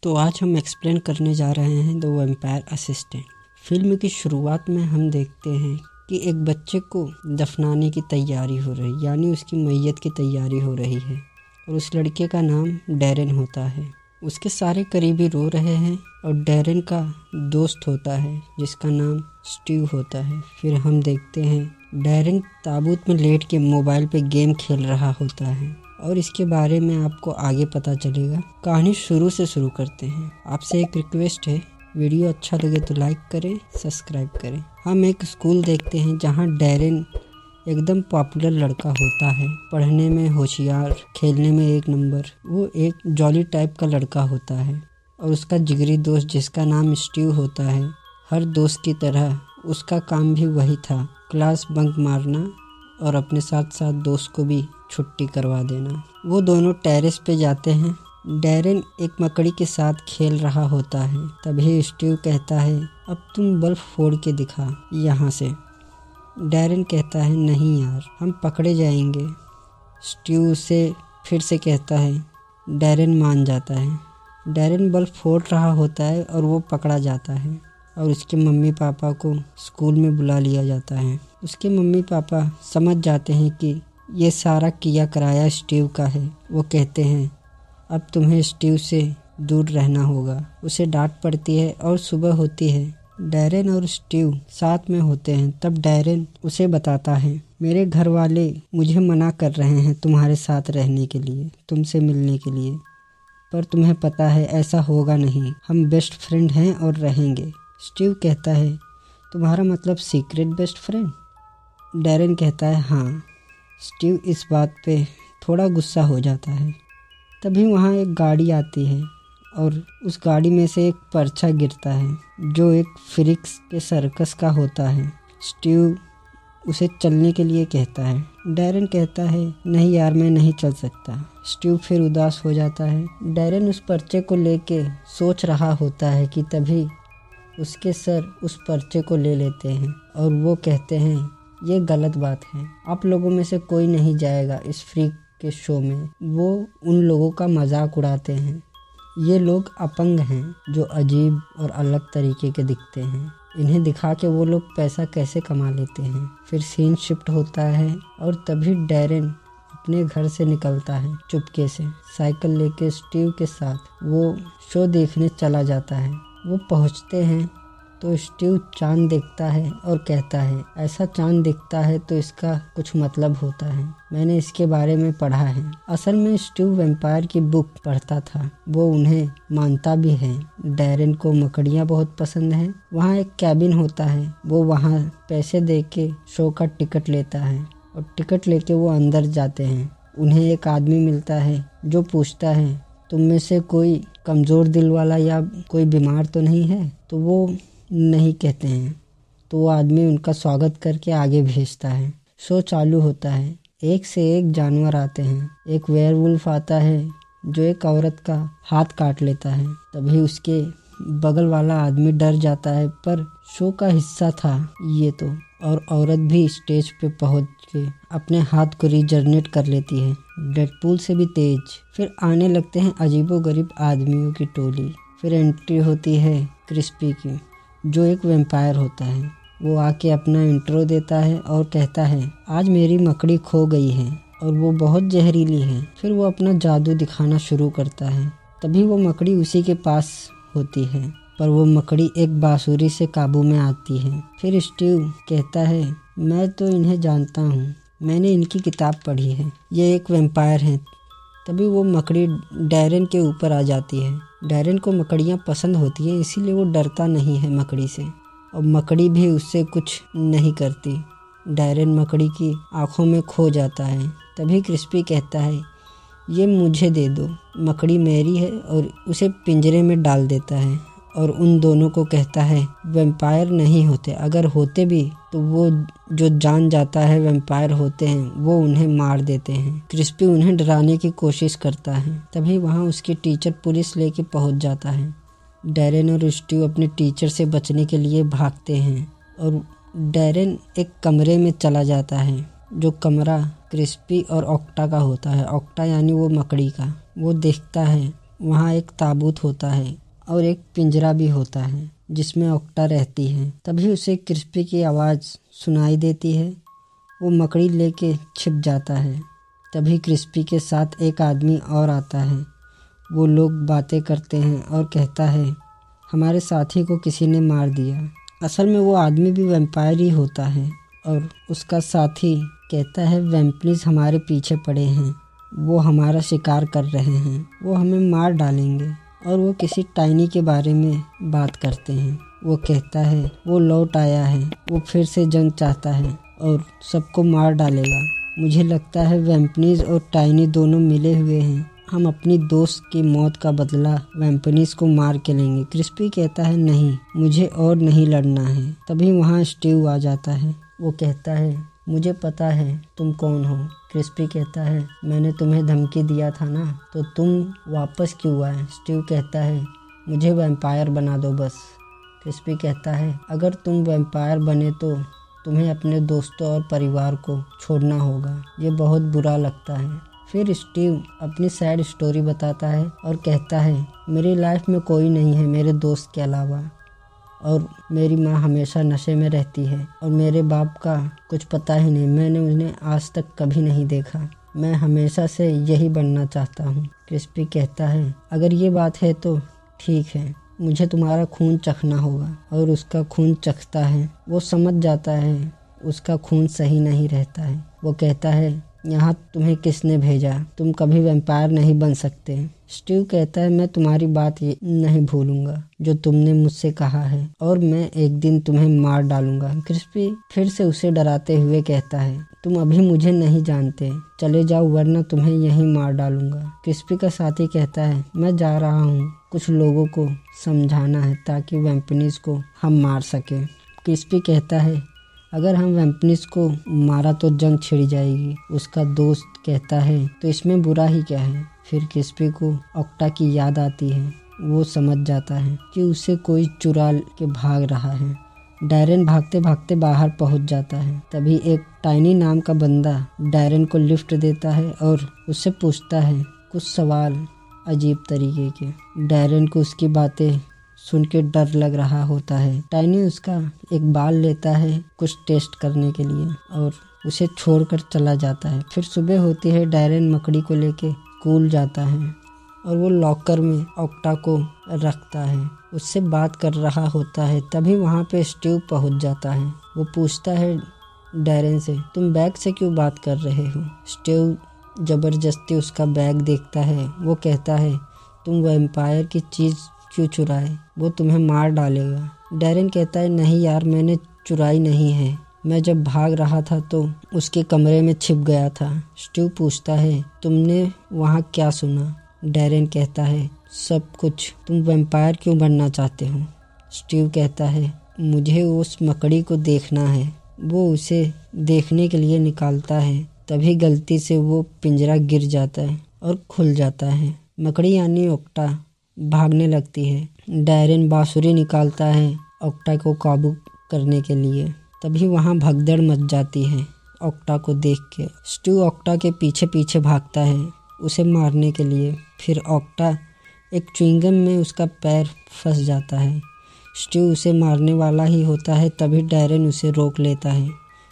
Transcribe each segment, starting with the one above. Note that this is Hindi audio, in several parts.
तो आज हम एक्सप्लेन करने जा रहे हैं द वैम्पायर असिस्टेंट। फिल्म की शुरुआत में हम देखते हैं कि एक बच्चे को दफनाने की तैयारी हो रही, यानी उसकी मैयत की तैयारी हो रही है और उस लड़के का नाम डैरेन होता है। उसके सारे करीबी रो रहे हैं और डैरेन का दोस्त होता है जिसका नाम स्टीव होता है। फिर हम देखते हैं डैरेन ताबूत में लेट के मोबाइल पे गेम खेल रहा होता है और इसके बारे में आपको आगे पता चलेगा। कहानी शुरू से शुरू करते हैं। आपसे एक रिक्वेस्ट है, वीडियो अच्छा लगे तो लाइक करें, सब्सक्राइब करें। हम एक स्कूल देखते हैं जहां डैरेन एकदम पॉपुलर लड़का होता है, पढ़ने में होशियार, खेलने में एक नंबर। वो एक जॉली टाइप का लड़का होता है और उसका जिगरी दोस्त जिसका नाम स्टीव होता है। हर दोस्त की तरह उसका काम भी वही था, क्लास बंक मारना और अपने साथ साथ दोस्त को भी छुट्टी करवा देना। वो दोनों टेरेस पे जाते हैं। डैरेन एक मकड़ी के साथ खेल रहा होता है। तभी स्टीव कहता है, अब तुम बल्ब फोड़ के दिखा यहाँ से। डैरेन कहता है, नहीं यार, हम पकड़े जाएंगे। स्टीव उसे फिर से कहता है। डैरेन मान जाता है। डैरेन बल्ब फोड़ रहा होता है और वो पकड़ा जाता है और उसके मम्मी पापा को स्कूल में बुला लिया जाता है। उसके मम्मी पापा समझ जाते हैं कि ये सारा किया कराया स्टीव का है। वो कहते हैं, अब तुम्हें स्टीव से दूर रहना होगा। उसे डांट पड़ती है और सुबह होती है। डैरेन और स्टीव साथ में होते हैं। तब डैरेन उसे बताता है, मेरे घर वाले मुझे मना कर रहे हैं तुम्हारे साथ रहने के लिए, तुमसे मिलने के लिए, पर तुम्हें पता है ऐसा होगा नहीं। हम बेस्ट फ्रेंड हैं और रहेंगे। स्टीव कहता है, तुम्हारा मतलब सीक्रेट बेस्ट फ्रेंड? डैरेन कहता है, हाँ। स्टीव इस बात पे थोड़ा गुस्सा हो जाता है। तभी वहाँ एक गाड़ी आती है और उस गाड़ी में से एक पर्चा गिरता है जो एक फ्रिक्स के सर्कस का होता है। स्टीव उसे चलने के लिए कहता है। डैरेन कहता है, नहीं यार, मैं नहीं चल सकता। स्टीव फिर उदास हो जाता है। डैरेन उस पर्चे को लेके सोच रहा होता है कि तभी उसके सर उस पर्चे को ले लेते हैं और वो कहते हैं, ये गलत बात है, आप लोगों में से कोई नहीं जाएगा इस फ्रीक के शो में। वो उन लोगों का मजाक उड़ाते हैं। ये लोग अपंग हैं जो अजीब और अलग तरीके के दिखते हैं। इन्हें दिखा के वो लोग पैसा कैसे कमा लेते हैं। फिर सीन शिफ्ट होता है और तभी डैरेन अपने घर से निकलता है चुपके से, साइकिल लेके स्टीव के साथ। वो शो देखने चला जाता है। वो पहुंचते हैं तो स्टीव चांद देखता है और कहता है, ऐसा चांद दिखता है तो इसका कुछ मतलब होता है, मैंने इसके बारे में पढ़ा है। असल में स्टीव वैम्पायर की बुक पढ़ता था। वो उन्हें मानता भी है। डैरेन को मकड़ियाँ बहुत पसंद हैं। वहाँ एक कैबिन होता है। वो वहाँ पैसे दे के शो का टिकट लेता है और टिकट लेके वो अंदर जाते हैं। उन्हें एक आदमी मिलता है जो पूछता है, तुम में से कोई कमज़ोर दिल वाला या कोई बीमार तो नहीं है? तो वो नहीं कहते हैं। तो वो आदमी उनका स्वागत करके आगे भेजता है। शो चालू होता है। एक से एक जानवर आते हैं। एक वेयरवुल्फ आता है जो एक औरत का हाथ काट लेता है। तभी उसके बगल वाला आदमी डर जाता है, पर शो का हिस्सा था ये तो। और औरत भी स्टेज पे पहुंच के अपने हाथ को रीजनरेट कर लेती है, डेडपूल से भी तेज। फिर आने लगते हैं अजीबोगरीब आदमियों की टोली। फिर एंट्री होती है क्रिस्पी की, जो एक वैम्पायर होता है। वो आके अपना इंट्रो देता है और कहता है, आज मेरी मकड़ी खो गई है और वो बहुत जहरीली है। फिर वो अपना जादू दिखाना शुरू करता है। तभी वो मकड़ी उसी के पास होती है, पर वो मकड़ी एक बांसुरी से काबू में आती है। फिर स्टीव कहता है, मैं तो इन्हें जानता हूँ, मैंने इनकी किताब पढ़ी है, ये एक वैम्पायर हैं। तभी वो मकड़ी डैरेन के ऊपर आ जाती है। डैरेन को मकड़ियाँ पसंद होती हैं, इसीलिए वो डरता नहीं है मकड़ी से और मकड़ी भी उससे कुछ नहीं करती। डैरेन मकड़ी की आंखों में खो जाता है। तभी क्रिस्पी कहता है, ये मुझे दे दो, मकड़ी मेरी है, और उसे पिंजरे में डाल देता है और उन दोनों को कहता है, वैम्पायर नहीं होते, अगर होते भी तो वो जो जान जाता है वैम्पायर होते हैं वो उन्हें मार देते हैं। क्रिस्पी उन्हें डराने की कोशिश करता है। तभी वहाँ उसकी टीचर पुलिस लेके पहुँच जाता है। डैरेन और स्टीव अपने टीचर से बचने के लिए भागते हैं और डैरेन एक कमरे में चला जाता है, जो कमरा क्रिस्पी और ऑक्टा का होता है। ऑक्टा यानी वो मकड़ी का। वो देखता है वहाँ एक ताबूत होता है और एक पिंजरा भी होता है जिसमें ओक्टा रहती है। तभी उसे क्रिस्पी की आवाज़ सुनाई देती है। वो मकड़ी लेके छिप जाता है। तभी क्रिस्पी के साथ एक आदमी और आता है। वो लोग बातें करते हैं और कहता है हमारे साथी को किसी ने मार दिया। असल में वो आदमी भी वैम्पायर ही होता है और उसका साथी कहता है वैम्पनीज हमारे पीछे पड़े हैं, वो हमारा शिकार कर रहे हैं, वो हमें मार डालेंगे। और वो किसी टाइनी के बारे में बात करते हैं। वो कहता है वो लौट आया है, वो फिर से जंग चाहता है और सबको मार डालेगा। मुझे लगता है वैम्पनीज और टाइनी दोनों मिले हुए हैं। हम अपनी दोस्त की मौत का बदला वैम्पनीज को मार के लेंगे। क्रिस्पी कहता है नहीं, मुझे और नहीं लड़ना है। तभी वहाँ स्टीव आ जाता है। वो कहता है मुझे पता है तुम कौन हो। क्रिस्पी कहता है मैंने तुम्हें धमकी दिया था ना, तो तुम वापस क्यों आए। स्टीव कहता है मुझे वैम्पायर बना दो बस। क्रिस्पी कहता है अगर तुम वैम्पायर बने तो तुम्हें अपने दोस्तों और परिवार को छोड़ना होगा, ये बहुत बुरा लगता है। फिर स्टीव अपनी सैड स्टोरी बताता है और कहता है मेरी लाइफ में कोई नहीं है मेरे दोस्त के अलावा, और मेरी माँ हमेशा नशे में रहती है और मेरे बाप का कुछ पता ही नहीं, मैंने उन्हें आज तक कभी नहीं देखा। मैं हमेशा से यही बनना चाहता हूँ। क्रिस्पी कहता है अगर ये बात है तो ठीक है, मुझे तुम्हारा खून चखना होगा। और उसका खून चखता है। वो समझ जाता है उसका खून सही नहीं रहता है। वो कहता है यहाँ तुम्हें किसने भेजा, तुम कभी वैम्पायर नहीं बन सकते। स्टीव कहता है मैं तुम्हारी बात नहीं भूलूंगा जो तुमने मुझसे कहा है, और मैं एक दिन तुम्हें मार डालूंगा। क्रिस्पी फिर से उसे डराते हुए कहता है तुम अभी मुझे नहीं जानते, चले जाओ वरना तुम्हें यहीं मार डालूंगा। क्रिस्पी का साथी कहता है मैं जा रहा हूँ, कुछ लोगों को समझाना है ताकि वैम्पनीज को हम मार सके। क्रिस्पी कहता है अगर हम वैम्पनीज को मारा तो जंग छिड़ जाएगी। उसका दोस्त कहता है तो इसमें बुरा ही क्या है। फिर क्रिस्पी को ओक्टा की याद आती है। वो समझ जाता है कि उसे कोई चुरा के भाग रहा है। डैरेन भागते भागते बाहर पहुंच जाता है। तभी एक टाइनी नाम का बंदा डैरेन को लिफ्ट देता है और उससे पूछता है कुछ सवाल अजीब तरीके के। डैरेन को उसकी बातें सुन के डर लग रहा होता है। टाइनी उसका एक बाल लेता है कुछ टेस्ट करने के लिए और उसे छोड़कर चला जाता है। फिर सुबह होती है। डैरेन मकड़ी को लेके स्कूल जाता है और वो लॉकर में ओक्टा को रखता है, उससे बात कर रहा होता है। तभी वहाँ पे स्टीव पहुँच जाता है। वो पूछता है डैरेन से तुम बैग से क्यों बात कर रहे हो। स्टीव जबरदस्ती उसका बैग देखता है। वो कहता है तुम वैम्पायर की चीज़ क्यों चुराए, वो तुम्हें मार डालेगा। डैरेन कहता है नहीं यार, मैंने चुराई नहीं है, मैं जब भाग रहा था तो उसके कमरे में छिप गया था। स्टीव पूछता है तुमने वहाँ क्या सुना। डैरेन कहता है सब कुछ। तुम वैम्पायर क्यों बनना चाहते हो। स्टीव कहता है मुझे उस मकड़ी को देखना है। वो उसे देखने के लिए निकालता है। तभी गलती से वो पिंजरा गिर जाता है और खुल जाता है। मकड़ी यानी ओक्टा भागने लगती है। डैरेन बांसुरी निकालता है ओक्टा को काबू करने के लिए। तभी वहाँ भगदड़ मच जाती है ओक्टा को देख के। स्टीव ओक्टा के पीछे पीछे भागता है उसे मारने के लिए। फिर ओक्टा एक च्युइंगम में उसका पैर फंस जाता है। स्टीव उसे मारने वाला ही होता है। तभी डैरेन उसे रोक लेता है।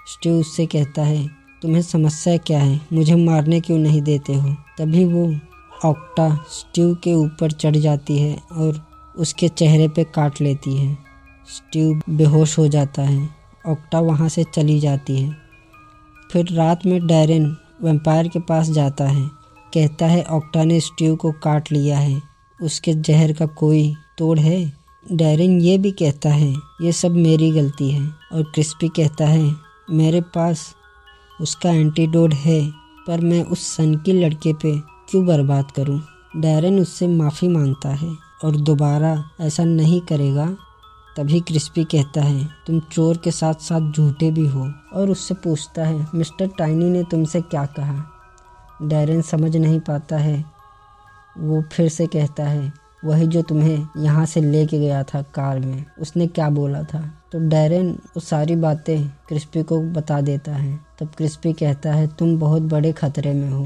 स्टीव उससे कहता है तुम्हें समस्या क्या है, मुझे मारने क्यों नहीं देते हो। तभी वो ओक्टा स्टीव के ऊपर चढ़ जाती है और उसके चेहरे पे काट लेती है। स्टीव बेहोश हो जाता है। ओक्टा वहाँ से चली जाती है। फिर रात में डैरेन वैम्पायर के पास जाता है। कहता है ओक्टा ने स्टीव को काट लिया है, उसके जहर का कोई तोड़ है। डैरेन ये भी कहता है ये सब मेरी गलती है। और क्रिस्पी कहता है मेरे पास उसका एंटीडोट है, पर मैं उस सन की लड़के पे क्यों बर्बाद करूं। डैरेन उससे माफ़ी मांगता है और दोबारा ऐसा नहीं करेगा। तभी क्रिस्पी कहता है तुम चोर के साथ साथ झूठे भी हो, और उससे पूछता है मिस्टर टाइनी ने तुमसे क्या कहा। डैरेन समझ नहीं पाता है। वो फिर से कहता है वही जो तुम्हें यहाँ से लेके गया था कार में, उसने क्या बोला था। तो डैरेन वो सारी बातें क्रिस्पी को बता देता है। तब क्रिस्पी कहता है तुम बहुत बड़े खतरे में हो,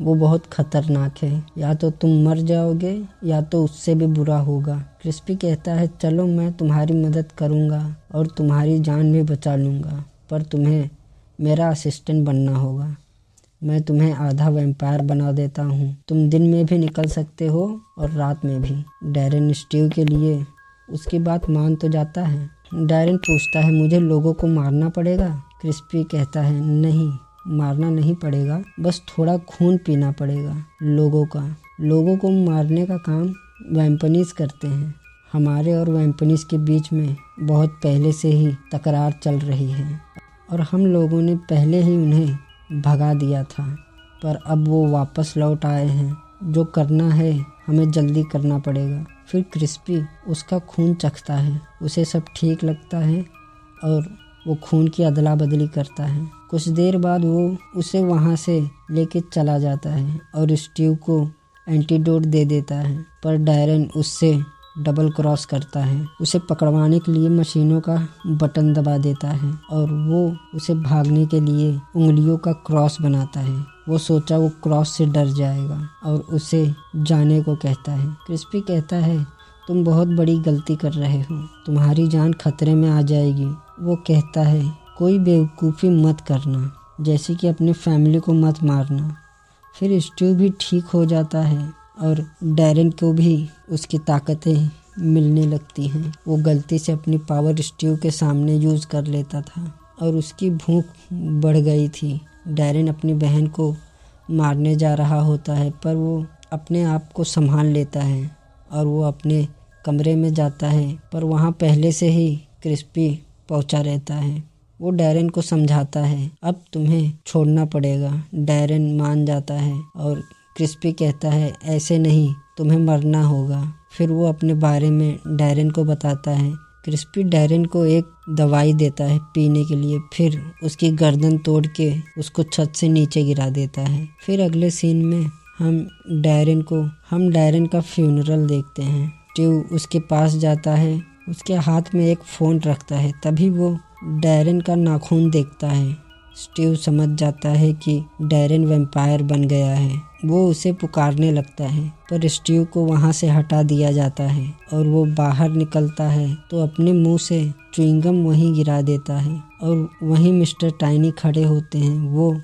वो बहुत खतरनाक है, या तो तुम मर जाओगे या तो उससे भी बुरा होगा। क्रिस्पी कहता है चलो मैं तुम्हारी मदद करूँगा और तुम्हारी जान भी बचा लूँगा, पर तुम्हें मेरा असिस्टेंट बनना होगा। मैं तुम्हें आधा वैम्पायर बना देता हूँ, तुम दिन में भी निकल सकते हो और रात में भी। डैरेन स्टीव के लिए उसकी बात मान तो जाता है। डैरेन पूछता है मुझे लोगों को मारना पड़ेगा? क्रिस्पी कहता है नहीं, मारना नहीं पड़ेगा, बस थोड़ा खून पीना पड़ेगा लोगों को मारने का काम वैम्पनीज करते हैं। हमारे और वैम्पनीज के बीच में बहुत पहले से ही तकरार चल रही है और हम लोगों ने पहले ही उन्हें भगा दिया था, पर अब वो वापस लौट आए हैं। जो करना है हमें जल्दी करना पड़ेगा। फिर क्रिस्पी उसका खून चखता है, उसे सब ठीक लगता है और वो खून की अदला बदली करता है। कुछ देर बाद वो उसे वहाँ से लेके चला जाता है और स्टीव को एंटीडोट दे देता है, पर डैरेन उससे डबल क्रॉस करता है। उसे पकड़वाने के लिए मशीनों का बटन दबा देता है और वो उसे भागने के लिए उंगलियों का क्रॉस बनाता है। वो सोचा वो क्रॉस से डर जाएगा और उसे जाने को कहता है। क्रिस्पी कहता है तुम बहुत बड़ी गलती कर रहे हो, तुम्हारी जान खतरे में आ जाएगी। वो कहता है कोई बेवकूफ़ी मत करना, जैसे कि अपने फैमिली को मत मारना। फिर स्टीव भी ठीक हो जाता है और डैरेन को भी उसकी ताकतें मिलने लगती हैं। वो गलती से अपनी पावर स्टीव के सामने यूज़ कर लेता था और उसकी भूख बढ़ गई थी। डैरेन अपनी बहन को मारने जा रहा होता है, पर वो अपने आप को संभाल लेता है और वो अपने कमरे में जाता है, पर वहाँ पहले से ही क्रिस्पी पहुँचा रहता है। वो डैरेन को समझाता है अब तुम्हें छोड़ना पड़ेगा। डैरेन मान जाता है और क्रिस्पी कहता है ऐसे नहीं, तुम्हें मरना होगा। फिर वो अपने बारे में डैरेन को बताता है। क्रिस्पी डैरेन को एक दवाई देता है पीने के लिए, फिर उसकी गर्दन तोड़ के उसको छत से नीचे गिरा देता है। फिर अगले सीन में हम डैरेन का फ्यूनरल देखते हैं। स्टीव उसके पास जाता है, उसके हाथ में एक फ़ोन रखता है। तभी वो डैरेन का नाखून देखता है। स्टीव समझ जाता है कि डैरेन वैम्पायर बन गया है। वो उसे पुकारने लगता है, पर स्टीव को वहाँ से हटा दिया जाता है और वो बाहर निकलता है तो अपने मुंह से च्युइंगम वहीं गिरा देता है और वहीं मिस्टर टाइनी खड़े होते हैं। वो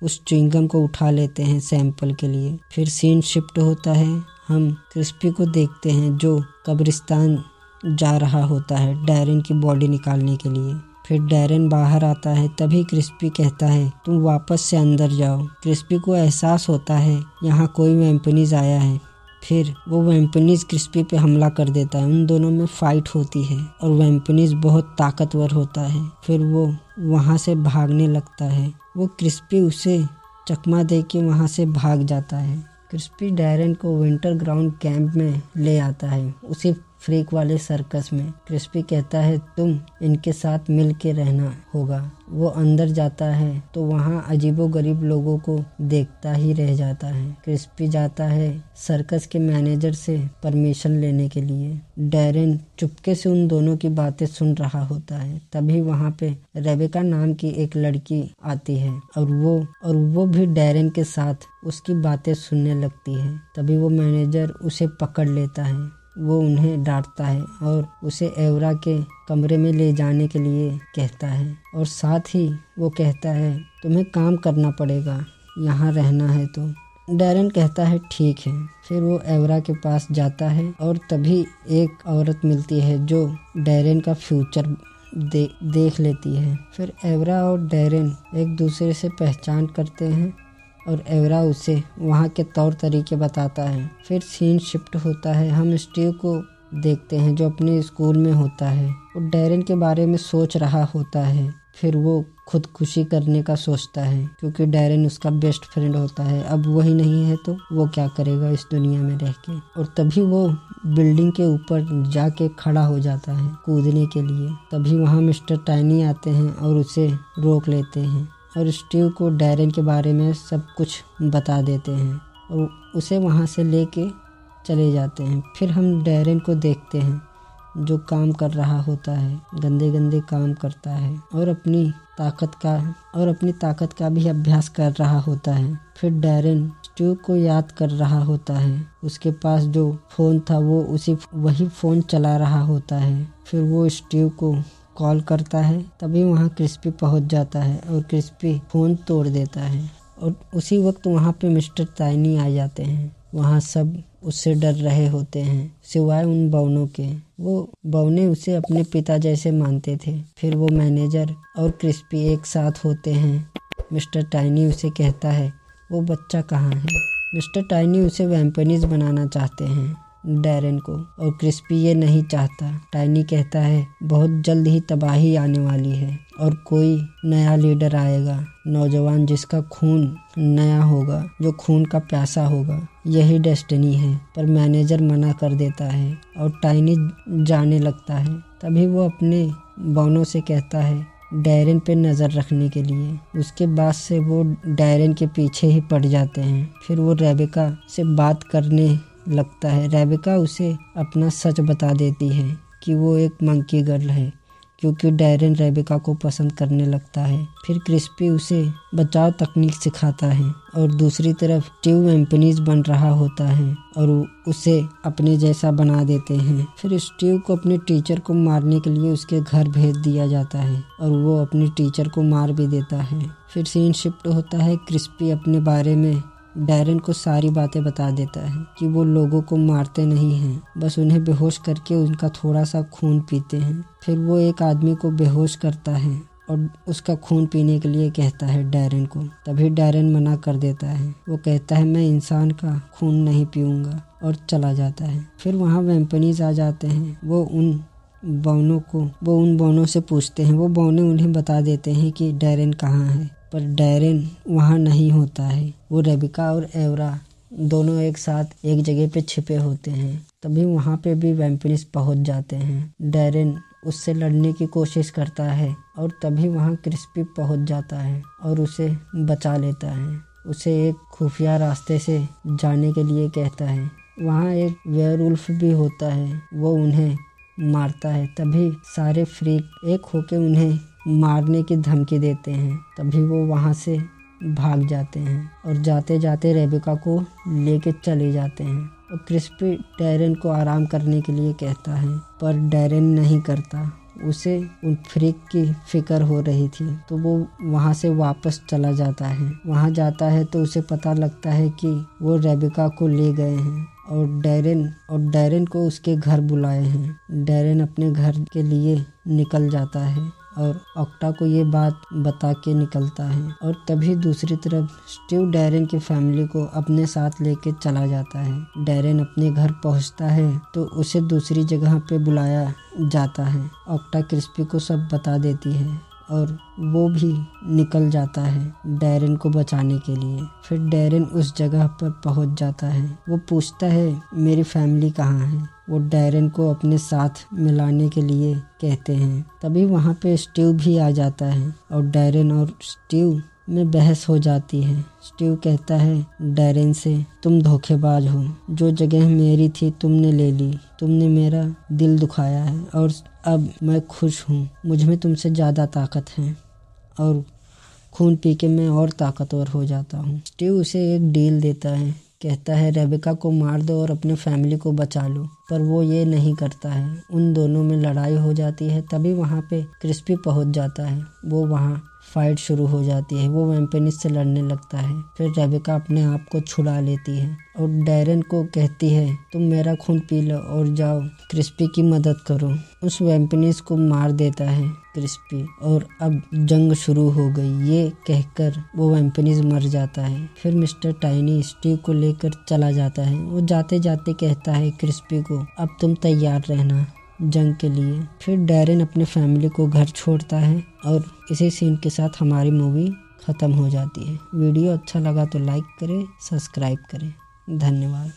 उस च्युइंगम को उठा लेते हैं सैंपल के लिए। फिर सीन शिफ्ट होता है, हम क्रिस्पी को देखते हैं जो कब्रिस्तान जा रहा होता है डैरेन की बॉडी निकालने के लिए। फिर डैरेन बाहर आता है, तभी क्रिस्पी कहता है तुम वापस से अंदर जाओ। क्रिस्पी को एहसास होता है यहाँ कोई वैम्पनीज आया है। फिर वो वैम्पनीज क्रिस्पी पे हमला कर देता है। उन दोनों में फाइट होती है और वैम्पनीज बहुत ताकतवर होता है। फिर वो वहाँ से भागने लगता है। वो क्रिस्पी उसे चकमा दे के वहाँ से भाग जाता है। क्रिस्पी डैरेन को विंटर ग्राउंड कैंप में ले आता है, उसे फ्रीक वाले सर्कस में। क्रिस्पी कहता है तुम इनके साथ मिल के रहना होगा। वो अंदर जाता है तो वहाँ अजीबोगरीब लोगों को देखता ही रह जाता है। क्रिस्पी जाता है सर्कस के मैनेजर से परमिशन लेने के लिए। डैरेन चुपके से उन दोनों की बातें सुन रहा होता है। तभी वहाँ पे रेबेका नाम की एक लड़की आती है और वो भी डैरेन के साथ उसकी बातें सुनने लगती है। तभी वो मैनेजर उसे पकड़ लेता है। वो उन्हें डांटता है और उसे एवरा के कमरे में ले जाने के लिए कहता है और साथ ही वो कहता है तुम्हें काम करना पड़ेगा, यहाँ रहना है तो। डैरेन कहता है ठीक है। फिर वो एवरा के पास जाता है और तभी एक औरत मिलती है जो डैरेन का फ्यूचर देख लेती है। फिर एवरा और डैरेन एक दूसरे से पहचान करते हैं और एवरा उसे वहाँ के तौर तरीके बताता है। फिर सीन शिफ्ट होता है, हम स्टीव को देखते हैं जो अपने स्कूल में होता है। वो डैरेन के बारे में सोच रहा होता है। फिर वो खुदकुशी करने का सोचता है क्योंकि डैरेन उसका बेस्ट फ्रेंड होता है। अब वही नहीं है तो वो क्या करेगा इस दुनिया में रह के। और तभी वो बिल्डिंग के ऊपर जाके खड़ा हो जाता है कूदने के लिए। तभी वहाँ मिस्टर टाइनी आते हैं और उसे रोक लेते हैं और स्टीव को डैरेन के बारे में सब कुछ बता देते हैं और उसे वहाँ से लेके चले जाते हैं। फिर हम डैरेन को देखते हैं जो काम कर रहा होता है, गंदे काम करता है और अपनी ताकत का भी अभ्यास कर रहा होता है। फिर डैरेन स्टीव को याद कर रहा होता है। उसके पास जो फ़ोन था वो वही फ़ोन चला रहा होता है। फिर वो स्टीव को कॉल करता है, तभी वहाँ क्रिस्पी पहुँच जाता है और क्रिस्पी फ़ोन तोड़ देता है। और उसी वक्त वहाँ पे मिस्टर टाइनी आ जाते हैं। वहाँ सब उससे डर रहे होते हैं सिवाय उन बौनों के। वो बौने उसे अपने पिता जैसे मानते थे। फिर वो मैनेजर और क्रिस्पी एक साथ होते हैं। मिस्टर टाइनी उसे कहता है वो बच्चा कहाँ है। मिस्टर टाइनी उसे वैम्पनीज बनाना चाहते हैं, डैरेन को, और क्रिस्पी ये नहीं चाहता। टाइनी कहता है बहुत जल्द ही तबाही आने वाली है और कोई नया लीडर आएगा, नौजवान जिसका खून नया होगा, जो खून का प्यासा होगा, यही डेस्टिनी है। पर मैनेजर मना कर देता है और टाइनी जाने लगता है। तभी वो अपने बौनों से कहता है डैरेन पे नज़र रखने के लिए। उसके बाद से वो डैरेन के पीछे ही पड़ जाते हैं। फिर वो रेबेका से बात करने लगता है। रेबेका उसे अपना सच बता देती है कि वो एक मंकी गर्ल है, क्योंकि डैरेन रेबेका को पसंद करने लगता है। फिर क्रिस्पी उसे बचाव तकनीक सिखाता है और दूसरी तरफ स्टीव वैम्पनीज बन रहा होता है और उसे अपने जैसा बना देते हैं। फिर स्टीव को अपने टीचर को मारने के लिए उसके घर भेज दिया जाता है और वो अपने टीचर को मार भी देता है। फिर सीन शिफ्ट होता है। क्रिस्पी अपने बारे में डैरेन को सारी बातें बता देता है कि वो लोगों को मारते नहीं हैं, बस उन्हें बेहोश करके उनका थोड़ा सा खून पीते हैं। फिर वो एक आदमी को बेहोश करता है और उसका खून पीने के लिए कहता है डैरेन को। तभी डैरेन मना कर देता है। वो कहता है मैं इंसान का खून नहीं पीऊँगा और चला जाता है। फिर वहाँ वैम्पनीज आ जाते हैं। वो उन बौनों से पूछते हैं। वो बौने उन्हें बता देते हैं कि डैरेन कहाँ है, पर डैरेन वहाँ नहीं होता है। वो रेबेका और एवरा दोनों एक साथ एक जगह पे छिपे होते हैं। तभी वहाँ पे भी वैम्पनीज पहुँच जाते हैं। डैरेन उससे लड़ने की कोशिश करता है और तभी वहाँ क्रिस्पी पहुँच जाता है और उसे बचा लेता है। उसे एक खुफिया रास्ते से जाने के लिए कहता है। वहाँ एक वेयरवुल्फ भी होता है, वो उन्हें मारता है। तभी सारे फ्रीक एक होके उन्हें मारने की धमकी देते हैं। तभी वो वहाँ से भाग जाते हैं और जाते जाते रेबेका को लेके चले जाते हैं। और क्रिस्पी डैरेन को आराम करने के लिए कहता है, पर डैरेन नहीं करता। उसे उन फ्रीक की फिक्र हो रही थी, तो वो वहाँ से वापस चला जाता है। वहाँ जाता है तो उसे पता लगता है कि वो रेबेका को ले गए हैं और डैरेन को उसके घर बुलाए हैं। डैरेन अपने घर के लिए निकल जाता है और ऑक्टा को ये बात बता के निकलता है। और तभी दूसरी तरफ स्टीव डैरेन की फैमिली को अपने साथ लेके चला जाता है। डैरेन अपने घर पहुंचता है तो उसे दूसरी जगह पे बुलाया जाता है। ऑक्टा क्रिस्पी को सब बता देती है और वो भी निकल जाता है डैरेन को बचाने के लिए। फिर डैरेन उस जगह पर पहुंच जाता है। वो पूछता है मेरी फैमिली कहाँ है। वो डैरेन को अपने साथ मिलाने के लिए कहते हैं। तभी वहाँ पे स्टीव भी आ जाता है और डैरेन और स्टीव में बहस हो जाती है। स्टीव कहता है डैरेन से तुम धोखेबाज हो, जो जगह मेरी थी तुमने ले ली, तुमने मेरा दिल दुखाया है और अब मैं खुश हूँ, मुझ में तुमसे ज़्यादा ताकत है और खून पी के मैं और ताकतवर हो जाता हूँ। स्टीव उसे एक डील देता है, कहता है रेबेका को मार दो और अपने फैमिली को बचा लो, पर वो ये नहीं करता है। उन दोनों में लड़ाई हो जाती है। तभी वहाँ पे क्रिस्पी पहुँच जाता है। वो वहाँ फाइट शुरू हो जाती है। वो वैम्पनीज से लड़ने लगता है। फिर रेबेका अपने आप को छुड़ा लेती है और डैरेन को कहती है तुम मेरा खून पी लो और जाओ क्रिस्पी की मदद करो। उस वैम्पनीज को मार देता है क्रिस्पी और अब जंग शुरू हो गई, ये कहकर वो वैम्पनीज मर जाता है। फिर मिस्टर टाइनी स्टीव को लेकर चला जाता है। वो जाते जाते कहता है क्रिस्पी को अब तुम तैयार रहना जंग के लिए। फिर डैरेन अपने फैमिली को घर छोड़ता है और इसी सीन के साथ हमारी मूवी ख़त्म हो जाती है। वीडियो अच्छा लगा तो लाइक करें, सब्सक्राइब करें। धन्यवाद।